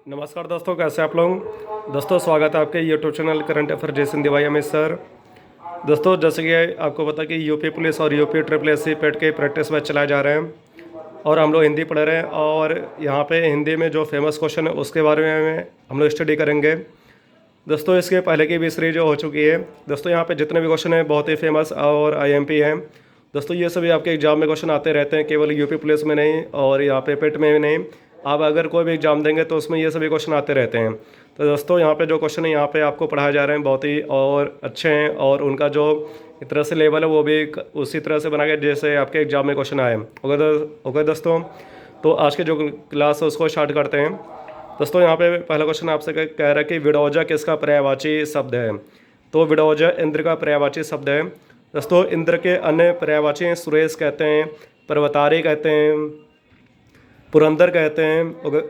नमस्कार दोस्तों, कैसे आप लोग। दोस्तों स्वागत है आपके यूट्यूब चैनल करंट अफेयर जैसन दिवाई अमित सर। दोस्तों जैसे कि आपको पता कि यूपी पुलिस और यूपी ट्रिपल एस सी पेट के प्रैक्टिस मैच चलाए जा रहे हैं और हम लोग हिंदी पढ़ रहे हैं और यहाँ पे हिंदी में जो फेमस क्वेश्चन है उसके बारे में हम लोग स्टडी करेंगे। दोस्तों इसके पहले की भी सीरीज हो चुकी है। दोस्तों यहाँ पे जितने भी क्वेश्चन हैं बहुत ही फेमस और आईएमपी हैं। दोस्तों ये सभी आपके एग्जाम में क्वेश्चन आते रहते हैं, केवल यूपी पुलिस में नहीं और यहाँ पे पेट में भी नहीं। आप अगर कोई भी एग्जाम देंगे तो उसमें ये सभी क्वेश्चन आते रहते हैं। तो दोस्तों यहाँ पे जो क्वेश्चन है यहाँ पे आपको पढ़ाए जा रहे हैं बहुत ही और अच्छे हैं और उनका जो एक तरह से लेवल है वो भी उसी तरह से बना गया जैसे आपके एग्जाम में क्वेश्चन आए। ओके दोस्तों, तो आज के जो क्लास है उसको स्टार्ट करते हैं। दोस्तों यहाँ पे पहला क्वेश्चन आपसे कह रहा है कि विडोजा किसका पर्यायवाची शब्द है। तो विडोजा इंद्र का पर्यायवाची शब्द है। दोस्तों इंद्र के अन्य पर्यायवाची सुरेश कहते हैं, पर्वतारी कहते हैं, पुरंदर कहते हैं,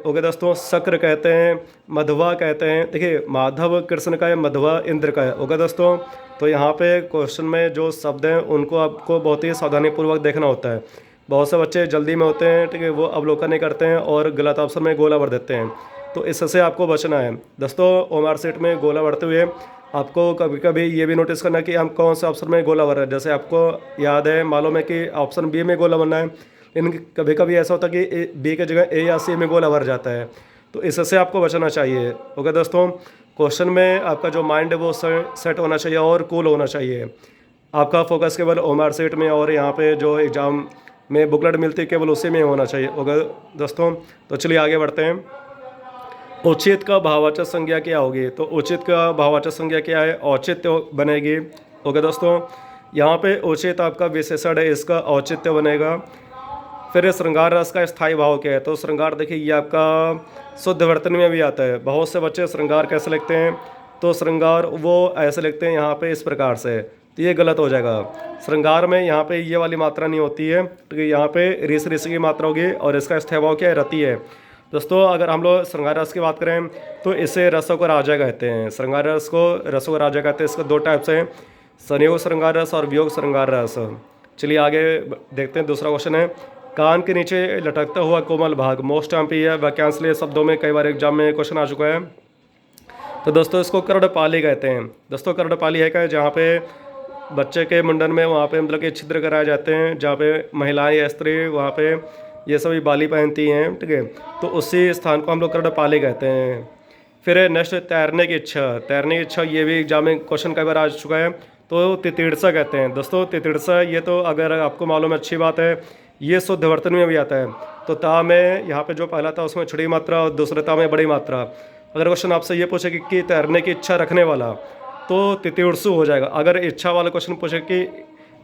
ओके दोस्तों, शक्र कहते हैं, मधवा कहते हैं। देखिए माधव कृष्ण का है, मधवा इंद्र का है। ओके दोस्तों, तो यहाँ पे क्वेश्चन में जो शब्द हैं उनको आपको बहुत ही सावधानीपूर्वक देखना होता है। बहुत से बच्चे जल्दी में होते हैं, ठीक है, वो अवलोकन नहीं करते हैं और गलत ऑप्शन में गोला भर देते हैं, तो इससे आपको बचना है। दोस्तों ओमआर सेट में गोला भरते हुए आपको कभी कभी ये भी नोटिस करना कि हम कौन से ऑप्शन में गोला भर रहे हैं। जैसे आपको याद है, मालूम है कि ऑप्शन बी में गोला भरना है, लेकिन कभी कभी ऐसा होता है कि बी की जगह ए या सी में गोला भर जाता है, तो इससे आपको बचना चाहिए। ओके दोस्तों, क्वेश्चन में आपका जो माइंड है वो सेट होना चाहिए और कूल होना चाहिए। आपका फोकस केवल ओमआर सेट में और यहाँ पे जो एग्ज़ाम में बुकलेट मिलती है केवल उसी में होना चाहिए। ओके दोस्तों, तो चलिए आगे बढ़ते हैं। उचित का भाववाचक संज्ञा क्या होगी। तो उचित का भाववाचक संज्ञा क्या है, औचित्य बनेगी। ओके दोस्तों, यहाँ पे उचित आपका विशेषण है, इसका औचित्य बनेगा। फिर श्रृंगार रस का स्थायी भाव क्या है। तो श्रृंगार देखिए ये आपका शुद्ध वर्तन में भी आता है। बहुत से बच्चे श्रृंगार कैसे लिखते हैं, तो श्रृंगार वो ऐसे लिखते हैं यहाँ पे इस प्रकार से, तो ये गलत हो जाएगा। श्रृंगार में यहाँ पे ये वाली मात्रा नहीं होती है, तो यहाँ पे ऋष ऋषि की मात्रा होगी और इसका स्थायी भाव क्या है, रति है। दोस्तों अगर हम लोग श्रृंगार रस की बात करें तो इसे रसों का राजा कहते हैं। श्रृंगार रस को रसों का राजा कहते हैं। इसके दो टाइप्स हैं, संयोग श्रृंगार रस और वियोग श्रृंगार रस। चलिए आगे देखते हैं। दूसरा क्वेश्चन है, कान के नीचे लटकता हुआ कोमल भाग। मोस्ट एमपी है, वाक्यांश लिए शब्दों में कई बार एग्जाम में क्वेश्चन आ चुका है। तो दोस्तों इसको कर्णपाली कहते हैं। दोस्तों कर्णपाली है क्या, जहाँ पे बच्चे के मुंडन में वहाँ पे मतलब कि छिद्र कराए जाते हैं, जहाँ पे महिलाएं या स्त्री वहाँ पे ये सभी बाली पहनती हैं, ठीक है, तो उसी स्थान को हम लोग कर्णपाली कहते हैं। फिर नेक्स्ट, तैरने की इच्छा। तैरने की इच्छा ये भी एग्जाम में क्वेश्चन कई बार आ चुका है, तो तितीड़सा कहते हैं। दोस्तों तितीड़सा ये तो अगर आपको मालूम है अच्छी बात है, ये शुद्ध वर्तन में भी आता है। तो ता में यहाँ पे जो पहला था उसमें छोटी मात्रा और दूसरे ता में बड़ी मात्रा। अगर क्वेश्चन आपसे ये पूछे कि तैरने की इच्छा रखने वाला, तो तितीड़सु हो जाएगा। अगर इच्छा वाला क्वेश्चन पूछे कि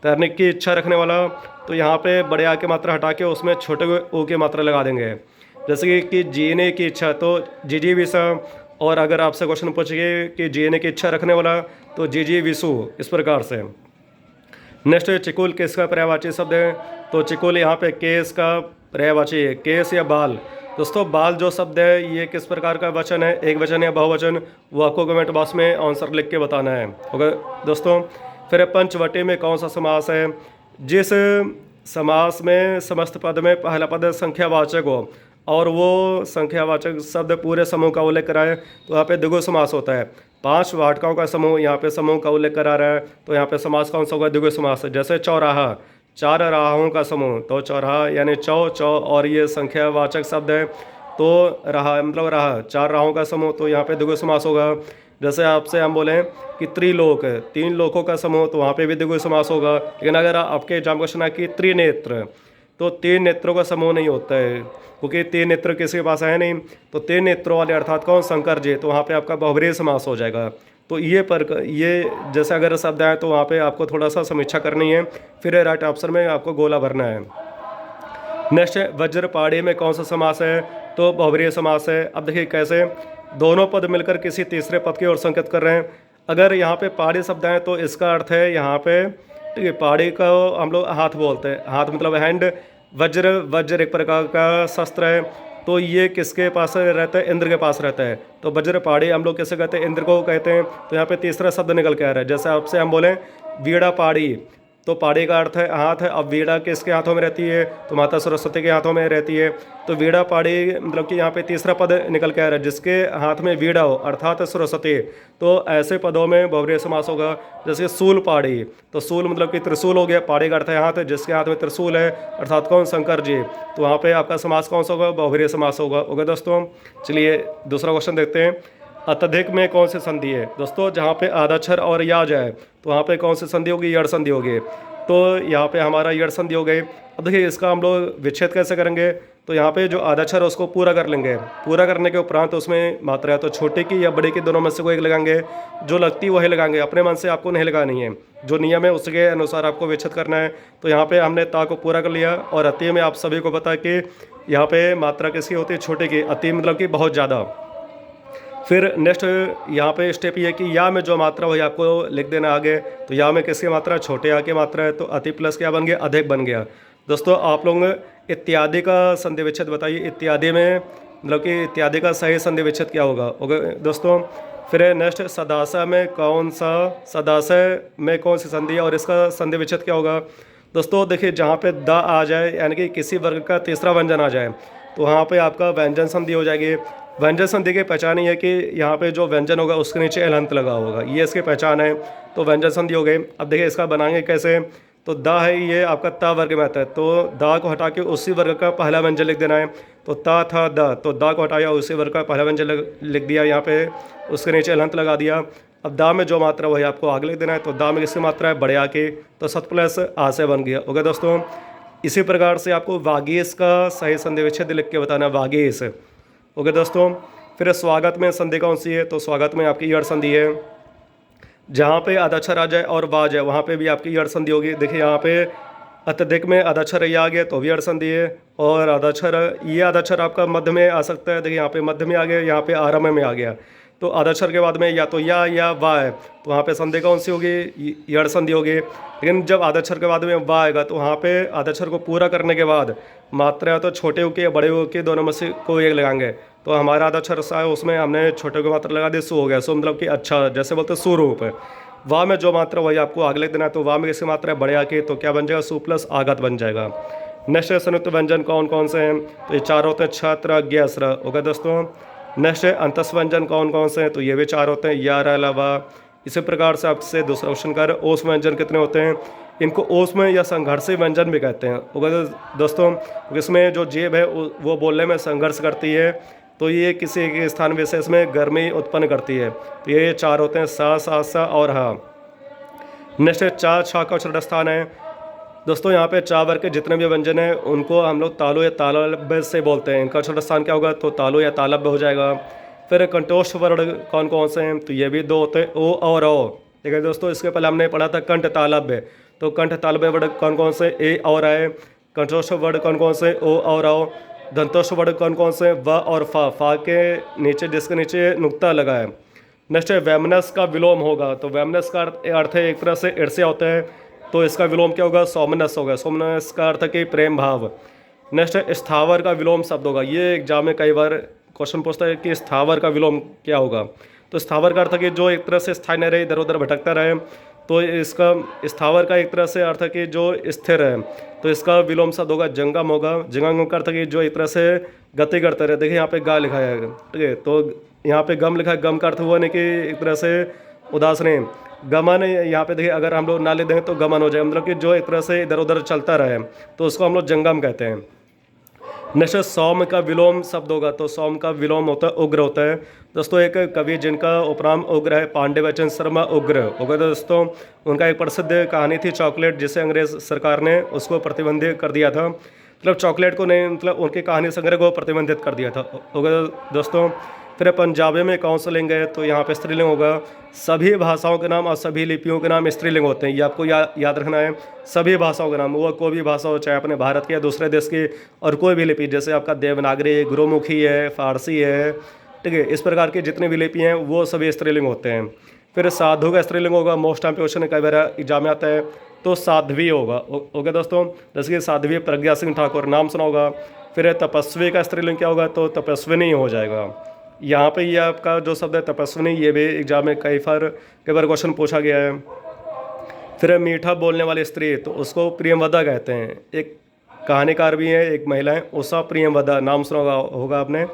तैरने की इच्छा रखने वाला, तो यहाँ पे बड़े आ की मात्रा हटा के उसमें छोटे ओ की मात्रा लगा देंगे। जैसे कि जीने की इच्छा, तो जीजी विषा। और अगर आपसे क्वेश्चन पूछेंगे कि जीने की इच्छा रखने वाला, तो जीजी विशु, इस प्रकार से। नेक्स्ट, चिकुल किसका पर्यायवाची शब्द है। तो चिकुल यहाँ पे केस का पर्यायवाची है, केस या बाल। दोस्तों बाल जो शब्द है ये किस प्रकार का वचन है, एक वचन या बहुवचन, वो आपको कमेंट बॉक्स में आंसर लिख के बताना है। ओके दोस्तों, फिर पंचवटी में कौन सा समास है। जिस समास में समस्त पद में पहला पद संख्यावाचक हो और वो संख्यावाचक शब्द पूरे समूह का उल्लेख कराए, तो यहाँ पे द्विगु समास होता है। 5 वाटिकाओं का समूह यहाँ पे समूह का उल्लेख करा रहा है, तो यहाँ पे समास कौन सा होगा, द्विगु समास है। जैसे चौराहा, 4 राहों का समूह, तो चौराहा यानी चौ और ये संख्यावाचक शब्द है, तो रहा मतलब रहा 4 राहों का समूह, तो यहाँ पे द्विगु समास होगा। जैसे आपसे हम बोलें कि त्रिलोक है, 3 लोकों का समूह, तो वहाँ पे भी द्विगु समास होगा। लेकिन अगर आपके एग्जाम क्वेश्चन है कि त्रिनेत्र, तो 3 नेत्रों का समूह नहीं होता है, क्योंकि 3 नेत्र किसी के पास है नहीं। तो 3 नेत्रों वाले अर्थात कौन, शंकर जी, तो वहाँ पे आपका बहुब्रीहि समास हो जाएगा। तो ये जैसे अगर शब्द आए तो वहाँ पे आपको थोड़ा सा समीक्षा करनी है, फिर राइट ऑप्शन में आपको गोला भरना है। नेक्स्ट, वज्रपाणी में कौन सा समास है। तो बहुब्रीहि समास है। अब देखिए कैसे, दोनों पद मिलकर किसी तीसरे पद की ओर संकेत कर रहे हैं। अगर यहाँ पे पाड़ी शब्द है तो इसका अर्थ है यहाँ पे, ठीक है, पाड़ी को हम लोग हाथ बोलते हैं, हाथ मतलब हैंड। वज्र एक प्रकार का शस्त्र है, तो ये किसके पास रहता है, इंद्र के पास रहता है। तो वज्र पाड़ी हम लोग कैसे कहते हैं, इंद्र को कहते हैं। तो यहाँ पे तीसरा शब्द निकल के आ रहा है। जैसे आपसे हम बोलें वीणा पाड़ी, तो पाड़ी का अर्थ है हाथ है। अब वीणा किसके हाथों में रहती है, तो माता सरस्वती के हाथों में रहती है। तो वीणा पाड़ी मतलब कि यहाँ पे तीसरा पद निकल के आ रहा है, जिसके हाथ में वीणा हो अर्थात सरस्वती। तो ऐसे पदों में बहुव्रीहि समास होगा। जैसे सूल पाड़ी, तो सूल मतलब कि त्रिशूल हो गया, पाड़ी का अर्थ है हाथ, जिसके हाथ में त्रिशूल है अर्थात कौन, शंकर जी। तो वहाँ पे आपका समास कौन सा होगा, बहुव्रीहि समास होगा। ओके दोस्तों, चलिए दूसरा क्वेश्चन देखते हैं। अत्यधिक में कौन सी संधि है। दोस्तों जहाँ पे आदाक्षर और या जाए तो वहाँ पे कौन सी संधि होगी, यड़ संधि होगी। तो यहाँ पे हमारा यड़ संधि हो गई। अब देखिए इसका हम लोग विच्छेद कैसे करेंगे, तो यहाँ पे जो आदाक्षर है उसको पूरा कर लेंगे। पूरा करने के उपरांत उसमें मात्रा है तो छोटे की या बड़े की दोनों में से कोई एक लगाएंगे, जो लगती वही लगाएंगे, अपने मन से आपको नहीं लगानी है, जो नियम है उसके अनुसार आपको विच्छेद करना है। तो यहाँ पे हमने ता को पूरा कर लिया। और अति में आप सभी को पता है कि यहाँ पे मात्रा किसकी होती है, छोटे की। अति मतलब कि बहुत ज़्यादा। फिर नेक्स्ट यहाँ पे स्टेप ये है कि या में जो मात्रा वही आपको लिख देना आगे। तो या में किसकी मात्रा, छोटे आ की मात्रा है, तो अति प्लस क्या बन गया, अधिक बन गया। दोस्तों आप लोग इत्यादि का संधि विच्छेद बताइए। इत्यादि में मतलब कि इत्यादि का सही संधि विच्छेद क्या होगा। ओके दोस्तों, फिर नेक्स्ट सदाशय में कौन सा, सदाशय में कौन सी संधि है और इसका संधि विच्छेद क्या होगा। दोस्तों देखिए जहाँ पे द आ जाए यानी कि किसी वर्ग का तीसरा व्यंजन आ जाए तो वहाँ पे आपका व्यंजन संधि हो जाएगी। व्यंजन संधि की पहचान ये है कि यहाँ पे जो व्यंजन होगा उसके नीचे एलहंत लगा होगा, ये इसकी पहचान है। तो व्यंजन संधि हो गई। अब देखिए इसका बनाएंगे कैसे, तो द है ये आपका ता वर्ग में आता है, तो दा को हटा के उसी वर्ग का पहला व्यंजन लिख देना है। तो ता था द, तो दा को हटाया उसी वर्ग का पहला व्यंजन लिख दिया यहाँ पे, उसके नीचे एलहंत लगा दिया। अब दा में जो मात्रा वही आपको आगे लिख देना है। तो दा में किसकी मात्रा है, बड़े आ की, तो सत प्लस आ से बन गया। ओके दोस्तों, इसी प्रकार से आपको वागीश का सही संधि विच्छेद लिख के बताना, वागीश। ओके दोस्तों, फिर स्वागत में संधि कौन सी है, तो स्वागत में आपकी यड़ संधि है। जहाँ पे आदाक्षर आ जाए और वा जाए वहाँ पे भी आपकी यड़ संधि होगी। देखिए यहाँ पे अत्यधिक में आदाक्षर ये आ गया तो भी यड़ संधि है, और आदाक्षर ये आदाक्षर आपका मध्य में आ सकता है। देखिए यहाँ पे मध्य में आ गया, यहाँ पे आरम्भ में आ गया। तो आदाक्षर के बाद में या तो या वा है तो वहाँ पे संधि कौन सी होगी, यड़ संधि होगी। लेकिन जब आदाक्षर के बाद में वा आएगा तो वहाँ पे आदाक्षर को पूरा करने के बाद मात्रा या तो छोटे हो के या बड़े हो के दोनों में से कोई एक लगाएंगे। तो हमारा आदाक्षर सा है उसमें हमने छोटे को मात्रा लगा दी, सु हो गया। सु मतलब कि अच्छा, जैसे बोलते हैं सुरूप है। वाह में जो मात्रा वही आपको आगे लिख देना है। तो वाह में किसकी मात्रा है, बड़े आ की, तो क्या बन जाएगा, सु प्लस आगत बन जाएगा। नेक्स्ट संयुक्त व्यंजन कौन कौन से हैं, तो ये चार होते हैं, छत्र ज्ञ स्र। ओके दोस्तों, नेक्स्ट है अंतस व्यंजन कौन कौन से हैं, तो ये भी चार होते हैं, या र ल व। इसी प्रकार से आपसे दूसरा क्वेश्चन कर, ओस व्यंजन कितने होते हैं। इनको ओस में या संघर्षी व्यंजन भी कहते हैं। ओके दोस्तों, इसमें जो जीभ है वो बोलने में संघर्ष करती है, तो ये किसी के स्थान विशेष में गर्मी उत्पन्न करती है। तो ये चार होते हैं, सा सा सा और हा। नेक्स्ट है चा छा का उच्चारण स्थान है। दोस्तों यहाँ पे चा वर्ग के जितने भी व्यंजन हैं उनको हम लोग तालु या तालब्य से बोलते हैं। इनका उच्चारण स्थान क्या होगा, तो तालु या तालब्य हो जाएगा। फिर कंठोष्ठ वर्ण कौन कौन से हैं, तो ये भी दो होते हैं, ओ और ओ। ठीक है दोस्तों, इसके पहले हमने पढ़ा था कंठ तालब्य। तो कंठ तालब्य वर्ण कौन कौन से, ए और आए। कंठोष्ठ वर्ण कौन कौन से, ओ और आओ। दंतोष्ठ वर्ण कौन कौन से, व और फा। फा के नीचे जिसके नीचे नुक्ता लगा है। नेक्स्ट है वैमनस का विलोम होगा। तो वैमनस का अर्थ है एक तरह से ईर्ष्या होता है, तो इसका विलोम क्या होगा, सोमनस होगा। सोमनस का अर्थ है कि प्रेम भाव। नेक्स्ट है स्थावर का विलोम शब्द होगा। ये एग्जाम में कई बार क्वेश्चन पूछता है कि स्थावर का विलोम क्या होगा। तो स्थावर का अर्थ है कि जो एक तरह से स्थायी न रहे, इधर उधर भटकता रहे। तो इसका स्थावर का एक तरह से अर्थ है कि जो स्थिर है, तो इसका विलोम शब्द होगा जंगम होगा। जंगम का अर्थ है कि जो एक तरह से गति करते रहे। देखिए यहाँ पे गा लिखा है, ठीक है, तो यहाँ पे गम लिखा है। गम का अर्थ हुआ नहीं कि एक तरह से उदास नहीं। गमन यहाँ पे देखिए अगर हम लोग ना ले देंगे तो गमन हो जाए, मतलब कि जो एक तरह से इधर उधर चलता रहे, तो उसको हम लोग जंगम कहते हैं। नेक्स्ट सौम का विलोम शब्द होगा। तो सौम का विलोम होता है उग्र होता है। दोस्तों एक कवि जिनका उपनाम उग्र है, पांडेयचंद शर्मा उग्र। ओके दोस्तों, उनका एक प्रसिद्ध कहानी थी चॉकलेट, जिसे अंग्रेज सरकार ने उसको प्रतिबंधित कर दिया था। मतलब चॉकलेट को नहीं, मतलब उनकी कहानी संग्रह को प्रतिबंधित कर दिया था। ओके दोस्तों, फिर पंजाबी में कौन सा लिंग है, तो यहाँ पे स्त्रीलिंग होगा। सभी भाषाओं के नाम और सभी लिपियों के नाम स्त्रीलिंग होते हैं, ये आपको याद रखना है। सभी भाषाओं के नाम, वो कोई भी भाषा हो, चाहे अपने भारत की या दूसरे देश की, और कोई भी लिपि, जैसे आपका देवनागरी, गुरुमुखी है, फारसी है, ठीक है, इस प्रकार की जितनी भी लिपि हैं वो सभी स्त्रीलिंग होते हैं। फिर साधु का स्त्रीलिंग होगा। मोस्ट टाइम पे क्वेश्चन कई बार एग्जाम में आता है, तो साध्वी होगा। ओके दोस्तों, जैसे कि साध्वी प्रज्ञा सिंह ठाकुर, नाम सुना होगा। फिर तपस्वी का स्त्रीलिंग क्या होगा, तो तपस्विनी हो जाएगा। यहाँ पे ये आपका जो शब्द है तपस्विनी, ये भी एग्जाम में कई बार क्वेश्चन पूछा गया है। फिर मीठा बोलने वाली स्त्री, तो उसको प्रियंवदा कहते हैं। एक कहानीकार भी है, एक महिला है, उषा प्रियंवदा, नाम सुना होगा आपने।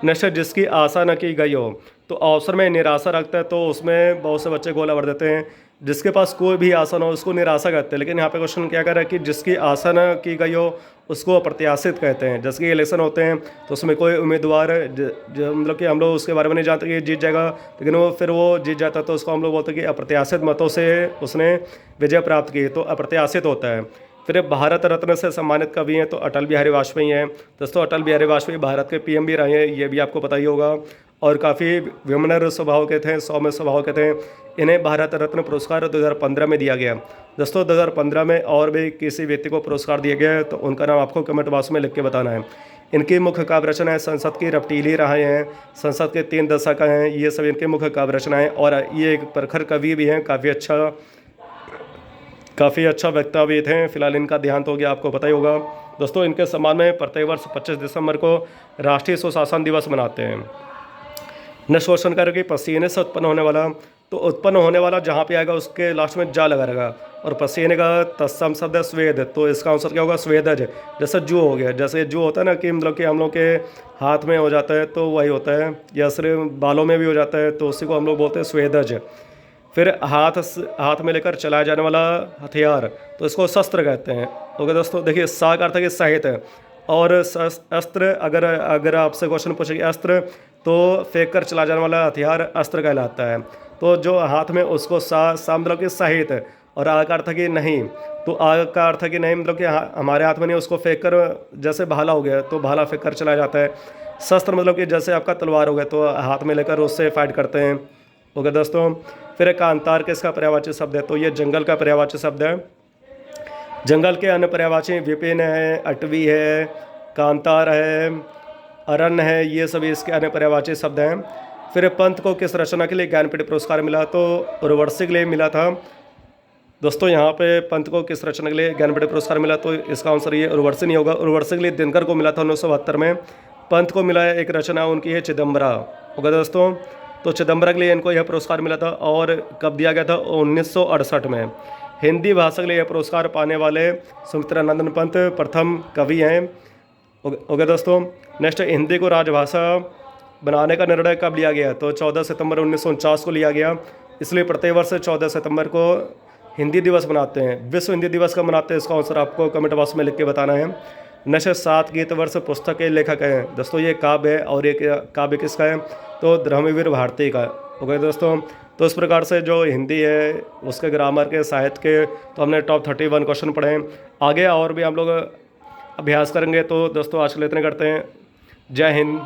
नेक्स्ट, जिसकी आशा न की गई हो, तो अवसर में निराशा रखता है, तो उसमें बहुत से बच्चे गोला भर देते हैं। जिसके पास कोई भी आशा न हो उसको निराशा कहते हैं, लेकिन यहाँ पे क्वेश्चन क्या कर रहा है कि जिसकी आशा न की गई हो उसको अप्रत्याशित कहते हैं। जैसे कि इलेक्शन होते हैं तो उसमें कोई उम्मीदवार जो मतलब कि हम लोग उसके बारे में नहीं जानते कि जीत जाएगा, लेकिन वो जीत जाता है तो उसको हम लोग बोलते हैं कि अप्रत्याशित मतों से उसने विजय प्राप्त की, तो अप्रत्याशित होता है। फिर भारत रत्न से सम्मानित कवि हैं तो अटल बिहारी वाजपेयी हैं। दोस्तों अटल बिहारी वाजपेयी भारत के पीएम भी रहे हैं, ये भी आपको पता ही होगा, और काफ़ी विनम्र स्वभाव के थे, सौम्य स्वभाव के थे। इन्हें भारत रत्न पुरस्कार 2015 में दिया गया। दोस्तों 2015 में और भी किसी व्यक्ति को पुरस्कार दिया गया है तो उनका नाम आपको कमेंट बॉक्स में लिख के बताना है। इनकी मुख्य काव्य रचना है संसद की रपटीली राहें हैं, संसद के 3 दशक हैं, ये सब इनके मुख्य काव्य रचनाएँ। और ये एक प्रखर कवि भी हैं, काफ़ी अच्छा वक्ता भी थे। फिलहाल इनका देहांत हो गया, आपको पता ही होगा। दोस्तों इनके सम्मान में प्रत्येक वर्ष 25 दिसंबर को राष्ट्रीय सुशासन दिवस मनाते हैं। नेक्स्ट क्वेश्चन करें कि पसीने से उत्पन्न होने वाला, तो उत्पन्न होने वाला जहाँ पे आएगा उसके लास्ट में जा लगा रहेगा, और पसीने का तत्सम शब्द है स्वेद, तो इसका आंसर क्या होगा स्वेदज। जैसे जू हो गया, जैसे जू होता है ना कि मतलब कि हम लोग के हाथ में हो जाता है तो वही होता है, या सिर्फ बालों में भी हो जाता है तो उसी को हम लोग बोलते हैं स्वेदज। फिर हाथ में लेकर चलाया जाने वाला हथियार, तो इसको शस्त्र कहते हैं। ओके दोस्तों, देखिए सा का अर्थ है कि सहित है, और अस्त्र, अगर आपसे क्वेश्चन पूछेगी अस्त्र, तो फेंक कर चला जाने वाला हथियार अस्त्र कहलाता है। तो जो हाथ में उसको सा मतलब कि सहित है, और आ का अर्थ है कि नहीं, तो आ का अर्थ है कि नहीं मतलब कि हमारे हाथ में नहीं, उसको फेंक कर, जैसे भाला हो गया तो भाला फेंक कर चलाया जाता है। शस्त्र मतलब कि जैसे आपका तलवार हो गया तो हाथ में लेकर उससे फाइट करते हैं। ओके दोस्तों, फिर कांतार किसका पर्यायवाची शब्द है, तो ये जंगल का पर्यायवाची शब्द है। जंगल के अन्य पर्यायवाची विपिन है, अटवी है, कांतार है, अरण्य है, ये सभी इसके अन्य पर्यायवाची शब्द हैं। फिर पंत को किस रचना के लिए ज्ञानपीठ पुरस्कार मिला, तो उर्वशी के लिए मिला था। दोस्तों यहाँ पे पंत को किस रचना के लिए ज्ञानपीठ पुरस्कार मिला, तो इसका आंसर ये उर्वशी नहीं होगा। उर्वशी के लिए दिनकर को मिला था 1972 में। पंत को मिला है एक रचना उनकी है चिदम्बरा। होगा दोस्तों, तो चिदम्बरा के लिए इनको यह पुरस्कार मिला था, और कब दिया गया था 1968 में। हिंदी भाषा के लिए यह पुरस्कार पाने वाले सुमित्रानंदन पंत प्रथम कवि हैं। ओके दोस्तों, नेक्स्ट, हिंदी को राजभाषा बनाने का निर्णय कब लिया गया, तो 14 सितंबर 1949 को लिया गया। इसलिए प्रत्येक वर्ष 14 सितंबर को हिंदी दिवस मनाते हैं। विश्व हिंदी दिवस कब मनाते हैं, इसका आंसर आपको कमेंट बॉक्स में लिख के बताना है। नेक्स्ट, 7 गीत वर्ष पुस्तक के लेखक हैं। दोस्तों ये काव्य है, और ये काव्य किसका है, तो धर्मवीर भारती का। ओके दोस्तों, तो इस प्रकार से जो हिंदी है उसके ग्रामर के, साहित्य के, तो हमने टॉप 31 क्वेश्चन पढ़े हैं। आगे और भी हम लोग अभ्यास करेंगे। तो दोस्तों आज के लिए इतने करते हैं। जय हिंद।